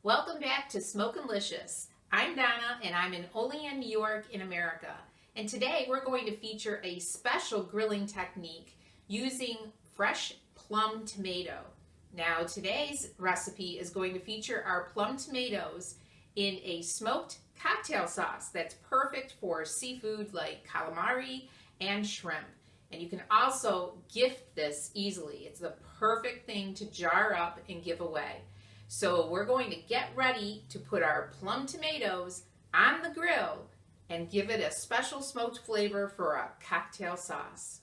Welcome back to Smokin'Licious. I'm Donna and I'm in Olean, New York in America. And today we're going to feature a special grilling technique using fresh plum tomato. Now today's recipe is going to feature our plum tomatoes in a smoked cocktail sauce that's perfect for seafood like calamari and shrimp. And you can also gift this easily. It's the perfect thing to jar up and give away. So we're going to get ready to put our plum tomatoes on the grill and give it a special smoked flavor for a cocktail sauce.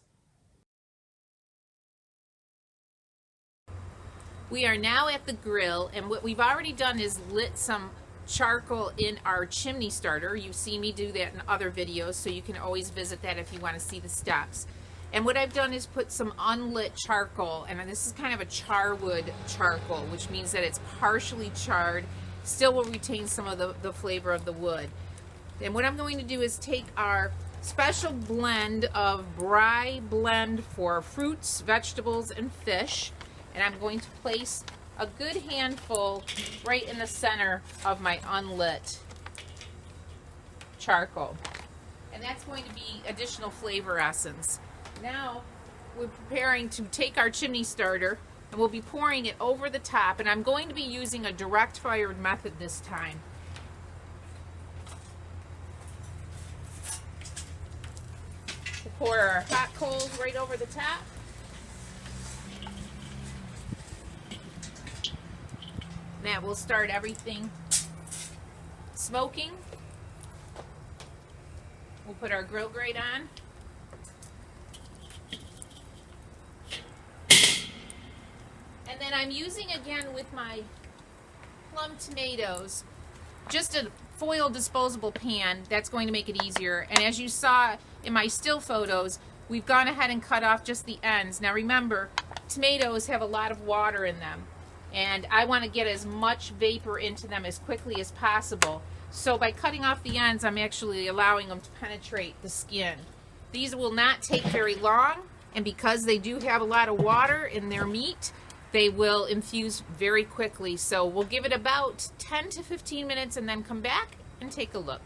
We are now at the grill, and what we've already done is lit some charcoal in our chimney starter. You've seen me do that in other videos, so you can always visit that if you want to see the steps. And what I've done is put some unlit charcoal, and this is kind of a charwood charcoal, which means that it's partially charred, still will retain some of the flavor of the wood. And what I'm going to do is take our special blend of Bry blend for fruits, vegetables, and fish, and I'm going to place a good handful right in the center of my unlit charcoal. And that's going to be additional flavor essence. Now we're preparing to take our chimney starter and we'll be pouring it over the top, and I'm going to be using a direct fired method this time. We'll pour our hot coals right over the top. That will start everything smoking. We'll put our grill grate on. And then I'm using again with my plum tomatoes just a foil disposable pan. That's going to make it easier. And as you saw in my still photos, we've gone ahead and cut off just the ends. Now remember, tomatoes have a lot of water in them, and I want to get as much vapor into them as quickly as possible. So by cutting off the ends, I'm actually allowing them to penetrate the skin. These will not take very long, and because they do have a lot of water in their meat, they will infuse very quickly. So we'll give it about 10 to 15 minutes and then come back and take a look.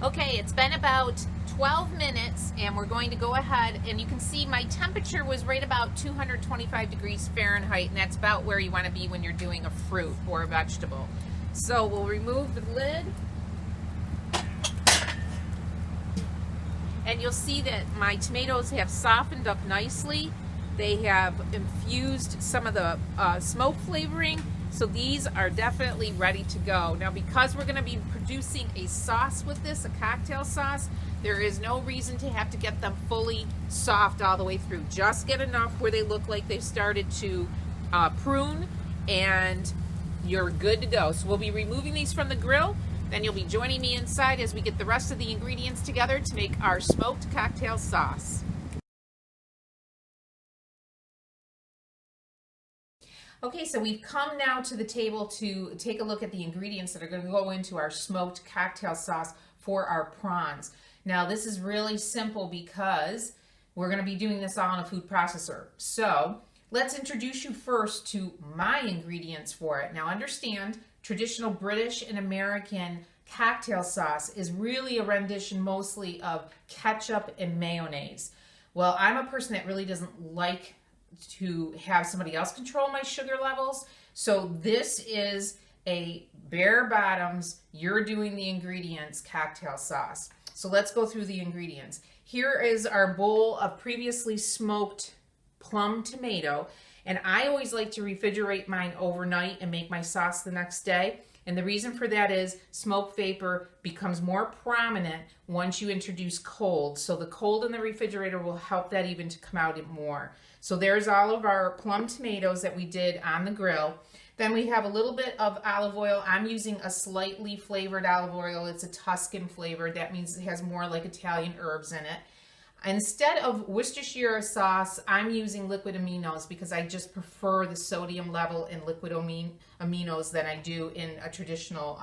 Okay, it's been about 12 minutes and we're going to go ahead, and you can see my temperature was right about 225 degrees Fahrenheit, and that's about where you want to be when you're doing a fruit or a vegetable. So we'll remove the lid, and you'll see that my tomatoes have softened up nicely. They have infused some of the smoke flavoring, so these are definitely ready to go. Now, because we're going to be producing a sauce with this, a cocktail sauce, there is no reason to have to get them fully soft all the way through. Just get enough where they look like they've started to prune, and you're good to go. So we'll be removing these from the grill, then you'll be joining me inside as we get the rest of the ingredients together to make our smoked cocktail sauce. Okay, so we've come now to the table to take a look at the ingredients that are going to go into our smoked cocktail sauce for our prawns. Now, this is really simple because we're going to be doing this all in a food processor. So let's introduce you first to my ingredients for it. Now, understand, traditional British and American cocktail sauce is really a rendition mostly of ketchup and mayonnaise. Well, I'm a person that really doesn't like to have somebody else control my sugar levels. So this is a bare bottoms, you're doing the ingredients cocktail sauce. So let's go through the ingredients. Here is our bowl of previously smoked plum tomato. And I always like to refrigerate mine overnight and make my sauce the next day. And the reason for that is smoke vapor becomes more prominent once you introduce cold. So the cold in the refrigerator will help that even to come out more. So there's all of our plum tomatoes that we did on the grill. Then we have a little bit of olive oil. I'm using a slightly flavored olive oil. It's a Tuscan flavor. That means it has more like Italian herbs in it. Instead of Worcestershire sauce, I'm using liquid aminos because I just prefer the sodium level in liquid aminos than I do in a traditional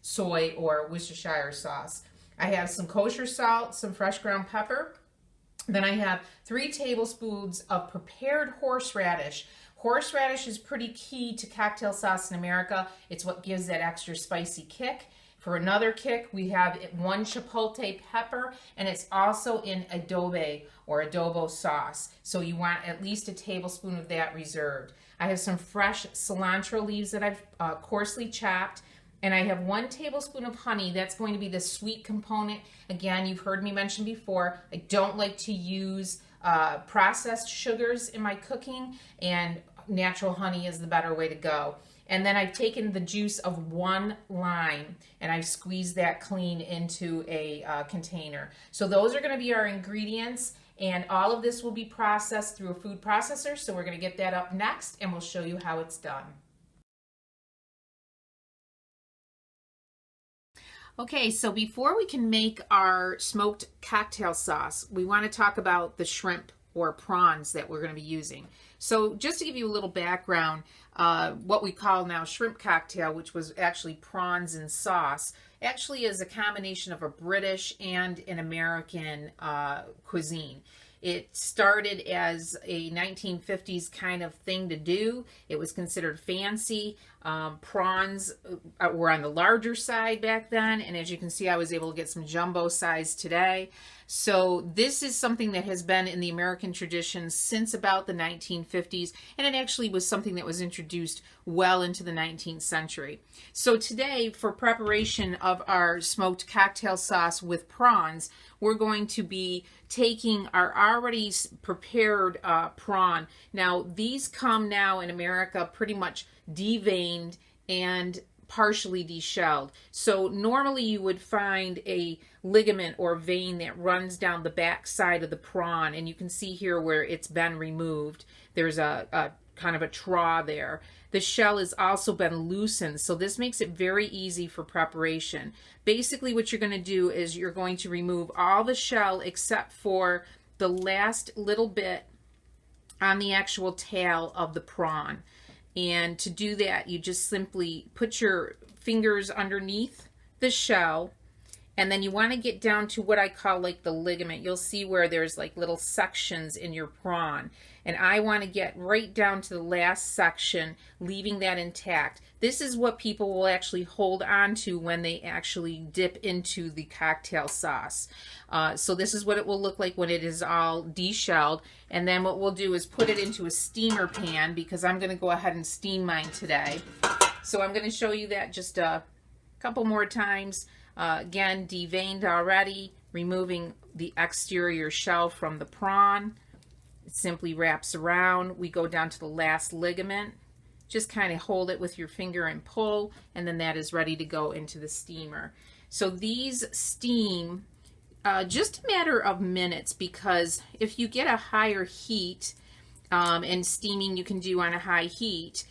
soy or Worcestershire sauce. I have some kosher salt, some fresh ground pepper. Then I have 3 tablespoons of prepared horseradish, Horseradish is pretty key to cocktail sauce in America. It's what gives that extra spicy kick. For another kick, we have 1 chipotle pepper, and it's also in adobo sauce. So you want at least a tablespoon of that reserved. I have some fresh cilantro leaves that I've coarsely chopped, and I have 1 tablespoon of honey. That's going to be the sweet component. Again, you've heard me mention before, I don't like to use processed sugars in my cooking, and natural honey is the better way to go. And then I've taken the juice of 1 lime and I've squeezed that clean into a container. So those are going to be our ingredients, and all of this will be processed through a food processor. So we're going to get that up next and we'll show you how it's done. Okay, so before we can make our smoked cocktail sauce, we want to talk about the shrimp or prawns that we're going to be using. So just to give you a little background, what we call now shrimp cocktail, which was actually prawns and sauce, actually is a combination of a British and an American cuisine. It started as a 1950s kind of thing to do. It was considered fancy. Prawns were on the larger side back then, and as you can see, I was able to get some jumbo size today. So this is something that has been in the American tradition since about the 1950s, and it actually was something that was introduced well into the 19th century. So today, for preparation of our smoked cocktail sauce with prawns, we're going to be taking our already prepared prawn. Now, these come now in America pretty much deveined and partially deshelled. So normally you would find a ligament or vein that runs down the back side of the prawn, and you can see here where it's been removed. There's a kind of a traw there. The shell has also been loosened, so this makes it very easy for preparation. Basically what you're going to do is you're going to remove all the shell except for the last little bit on the actual tail of the prawn. And to do that, you just simply put your fingers underneath the shell, and then you want to get down to what I call like the ligament. You'll see where there's like little sections in your prawn. And I want to get right down to the last section, leaving that intact. This is what people will actually hold on to when they actually dip into the cocktail sauce. So this is what it will look like when it is all deshelled. And then what we'll do is put it into a steamer pan, because I'm going to go ahead and steam mine today. So I'm going to show you that just a couple more times. Again, deveined already, removing the exterior shell from the prawn. It simply wraps around. We go down to the last ligament. Just kind of hold it with your finger and pull, and then that is ready to go into the steamer. So these steam just a matter of minutes, because if you get a higher heat, and steaming you can do on a high heat,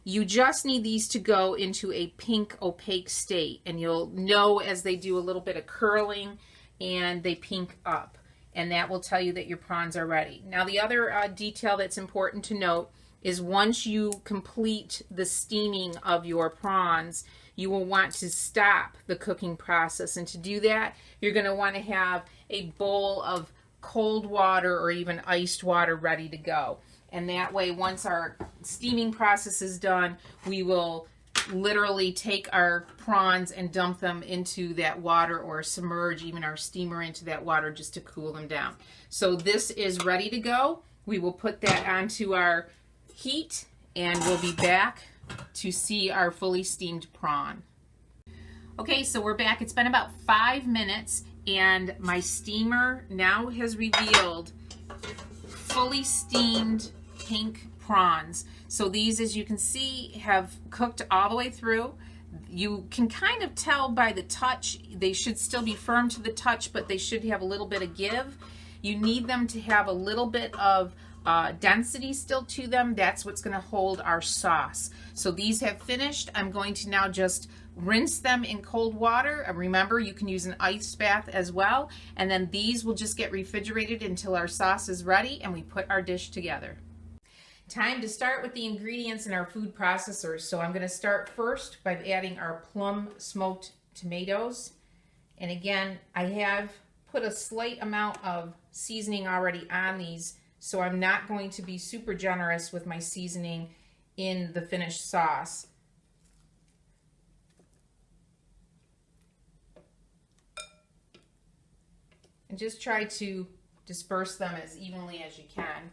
you just need these to go into a pink opaque state, and you'll know as they do a little bit of curling and they pink up, and that will tell you that your prawns are ready. Now the other detail that's important to note is once you complete the steaming of your prawns, you will want to stop the cooking process, and to do that you're going to want to have a bowl of cold water or even iced water ready to go. And that way, once our steaming process is done, we will literally take our prawns and dump them into that water, or submerge even our steamer into that water just to cool them down. So this is ready to go. We will put that onto our heat, and we'll be back to see our fully steamed prawn. Okay, so we're back. It's been about 5 minutes, and my steamer now has revealed fully steamed pink prawns. So these, as you can see, have cooked all the way through. You can kind of tell by the touch. They should still be firm to the touch, but they should have a little bit of give. You need them to have a little bit of density still to them. That's what's going to hold our sauce. So these have finished. I'm going to now just rinse them in cold water. Remember, you can use an ice bath as well. And then these will just get refrigerated until our sauce is ready and we put our dish together. Time to start with the ingredients in our food processor. So I'm going to start first by adding our plum smoked tomatoes. And again, I have put a slight amount of seasoning already on these so I'm not going to be super generous with my seasoning in the finished sauce. And just try to disperse them as evenly as you can.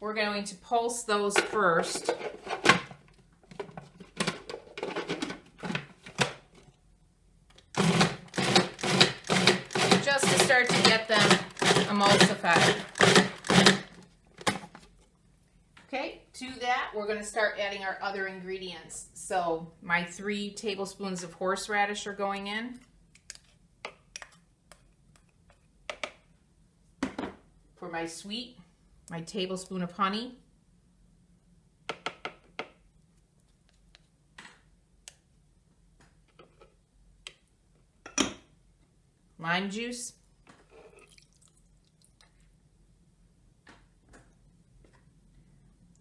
We're going to pulse those first. Just to start to get them emulsified. Okay, to that we're going to start adding our other ingredients. So my 3 tablespoons of horseradish are going in. For my sweet, my tablespoon of honey. Lime juice.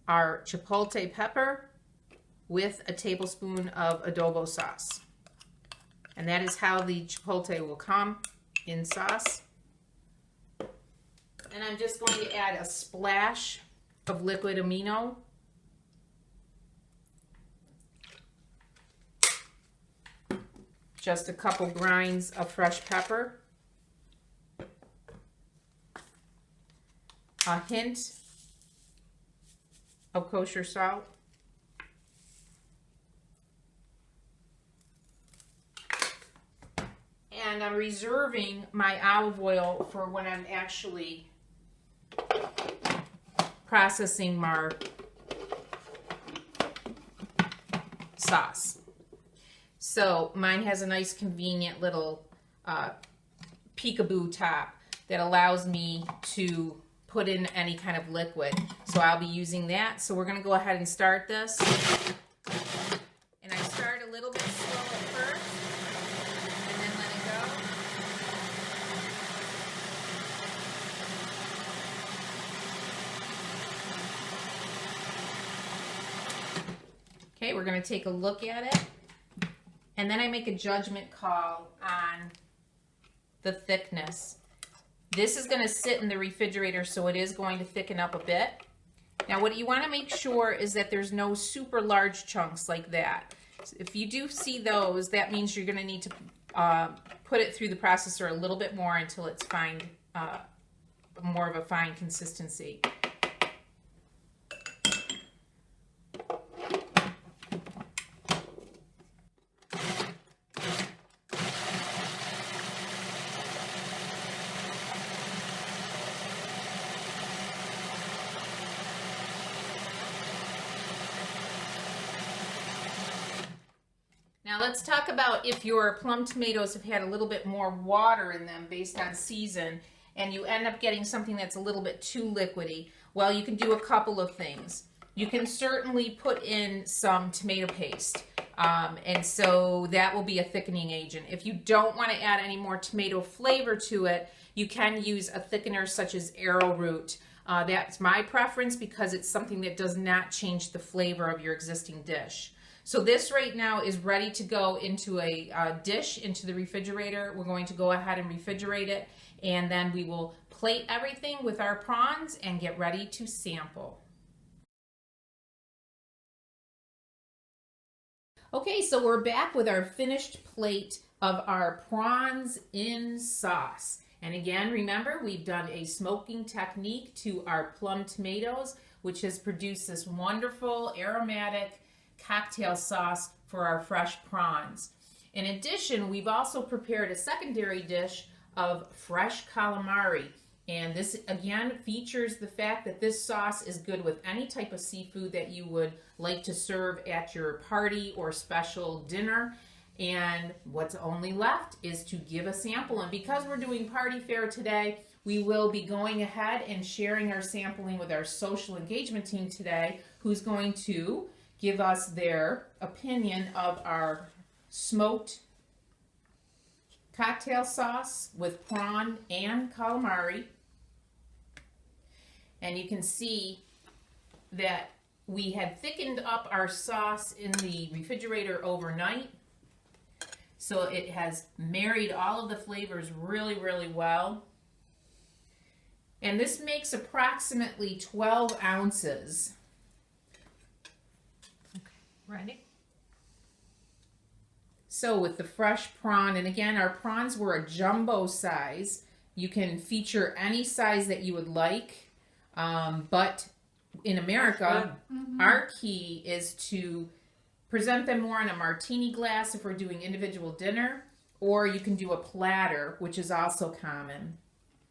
Our chipotle pepper with a tablespoon of adobo sauce. And that is how the chipotle will come in sauce. And I'm just going to add a splash of liquid amino. Just a couple grinds of fresh pepper. A hint of kosher salt. And I'm reserving my olive oil for when I'm actually processing my sauce. So mine has a nice convenient little peekaboo top that allows me to put in any kind of liquid. So I'll be using that. So we're going to go ahead and start this. And I start a little bit slow at first and then let it go. Okay, we're going to take a look at it. And then I make a judgment call on the thickness. This is going to sit in the refrigerator, so it is going to thicken up a bit. Now what you want to make sure is that there's no super large chunks like that. If you do see those, that means you're going to need to put it through the processor a little bit more until it's fine, more of a fine consistency. Now let's talk about if your plum tomatoes have had a little bit more water in them based on season and you end up getting something that's a little bit too liquidy. Well, you can do a couple of things. You can certainly put in some tomato paste, and so that will be a thickening agent. If you don't want to add any more tomato flavor to it, you can use a thickener such as arrowroot. That's my preference because it's something that does not change the flavor of your existing dish. So this right now is ready to go into a dish, into the refrigerator. We're going to go ahead and refrigerate it, and then we will plate everything with our prawns and get ready to sample. Okay, so we're back with our finished plate of our prawns in sauce. And again, remember, we've done a smoking technique to our plum tomatoes, which has produced this wonderful aromatic cocktail sauce for our fresh prawns. In addition, we've also prepared a secondary dish of fresh calamari. And this again features the fact that this sauce is good with any type of seafood that you would like to serve at your party or special dinner. And what's only left is to give a sample. And because we're doing party fare today, we will be going ahead and sharing our sampling with our social engagement team today, who's going to give us their opinion of our smoked cocktail sauce with prawn and calamari. And you can see that we had thickened up our sauce in the refrigerator overnight. So it has married all of the flavors really, really well. And this makes approximately 12 ounces. Okay, ready? So with the fresh prawn, and again, our prawns were a jumbo size. You can feature any size that you would like, but in America, our key is to present them more in a martini glass if we're doing individual dinner, or you can do a platter, which is also common.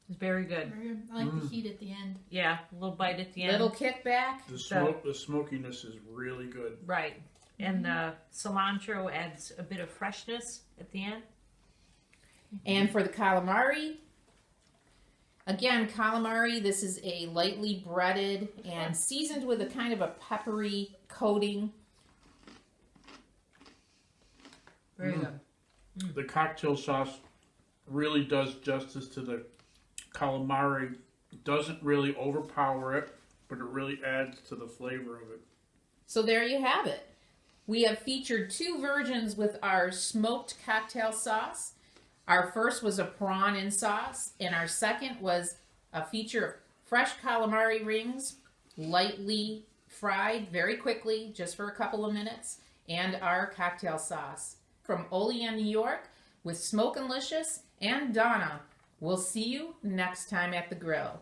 It's very good. Very good. I like the heat at the end. Yeah, a little bite at the end. Little kickback. The smokiness is really good. Right. And the cilantro adds a bit of freshness at the end. And for the calamari, again, calamari, this is a lightly breaded and seasoned with a kind of a peppery coating. Very good. The cocktail sauce really does justice to the calamari. Doesn't really overpower it, but it really adds to the flavor of it. So there you have it. We have featured 2 versions with our smoked cocktail sauce. Our first was a prawn in sauce, and our second was a feature of fresh calamari rings, lightly fried very quickly, just for a couple of minutes, and our cocktail sauce. From Olean, New York, with Smokin' Licious and Donna. We'll see you next time at the grill.